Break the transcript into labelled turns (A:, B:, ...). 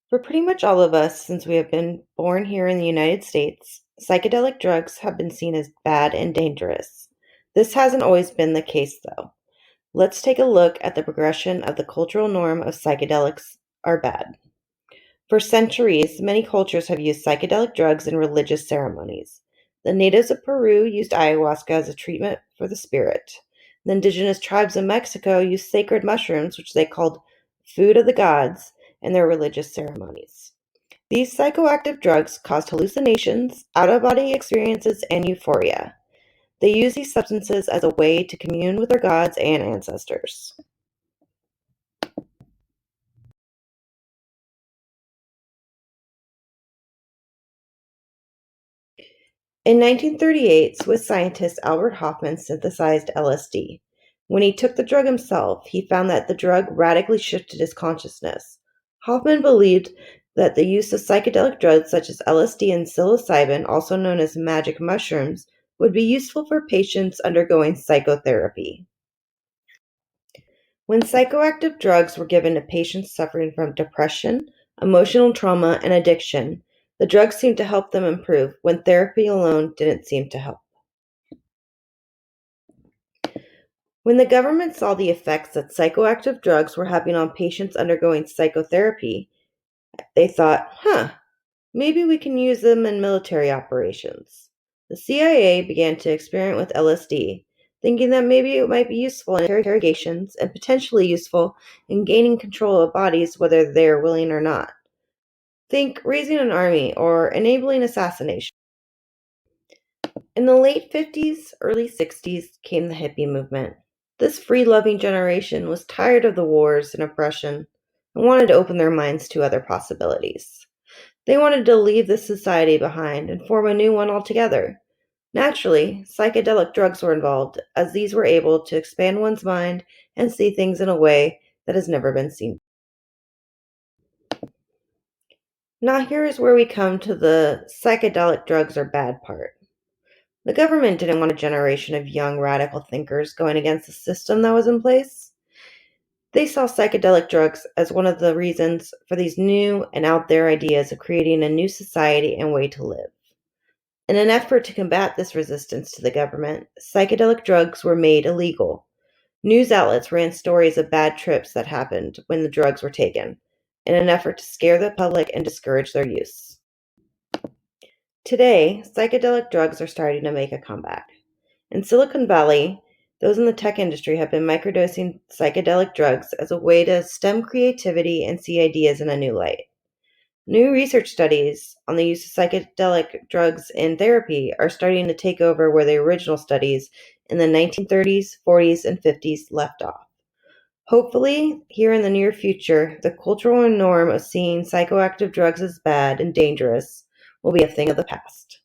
A: For pretty much all of us since we have been born here in the United States, psychedelic drugs have been seen as bad and dangerous. This hasn't always been the case, though. Let's take a look at the progression of the cultural norm of psychedelics are bad. For centuries, many cultures have used psychedelic drugs in religious ceremonies. The natives of Peru used ayahuasca as a treatment for the spirit. The indigenous tribes of Mexico used sacred mushrooms, which they called food of the gods, in their religious ceremonies. These psychoactive drugs caused hallucinations, out of body experiences, and euphoria. They use these substances as a way to commune with their gods and ancestors. In 1938, Swiss scientist Albert Hofmann synthesized LSD. When he took the drug himself, he found that the drug radically shifted his consciousness. Hofmann believed that the use of psychedelic drugs such as LSD and psilocybin, also known as magic mushrooms, would be useful for patients undergoing psychotherapy. When psychoactive drugs were given to patients suffering from depression, emotional trauma, and addiction, the drugs seemed to help them improve when therapy alone didn't seem to help. When the government saw the effects that psychoactive drugs were having on patients undergoing psychotherapy, they thought, maybe we can use them in military operations. The CIA began to experiment with LSD, thinking that maybe it might be useful in interrogations and potentially useful in gaining control of bodies whether they are willing or not. Think raising an army or enabling assassination. In the late 50s, early 60s came the hippie movement. This free-loving generation was tired of the wars and oppression and wanted to open their minds to other possibilities. They wanted to leave this society behind and form a new one altogether. Naturally, psychedelic drugs were involved, as these were able to expand one's mind and see things in a way that has never been seen. Now, here is where we come to the psychedelic drugs are bad part. The government didn't want a generation of young radical thinkers going against the system that was in place. They saw psychedelic drugs as one of the reasons for these new and out there ideas of creating a new society and way to live. In an effort to combat this resistance to the government, psychedelic drugs were made illegal. News outlets ran stories of bad trips that happened when the drugs were taken, in an effort to scare the public and discourage their use. Today, psychedelic drugs are starting to make a comeback. In Silicon Valley, those in the tech industry have been microdosing psychedelic drugs as a way to stem creativity and see ideas in a new light. New research studies on the use of psychedelic drugs in therapy are starting to take over where the original studies in the 1930s, 40s, and 50s left off. Hopefully, here in the near future, the cultural norm of seeing psychoactive drugs as bad and dangerous will be a thing of the past.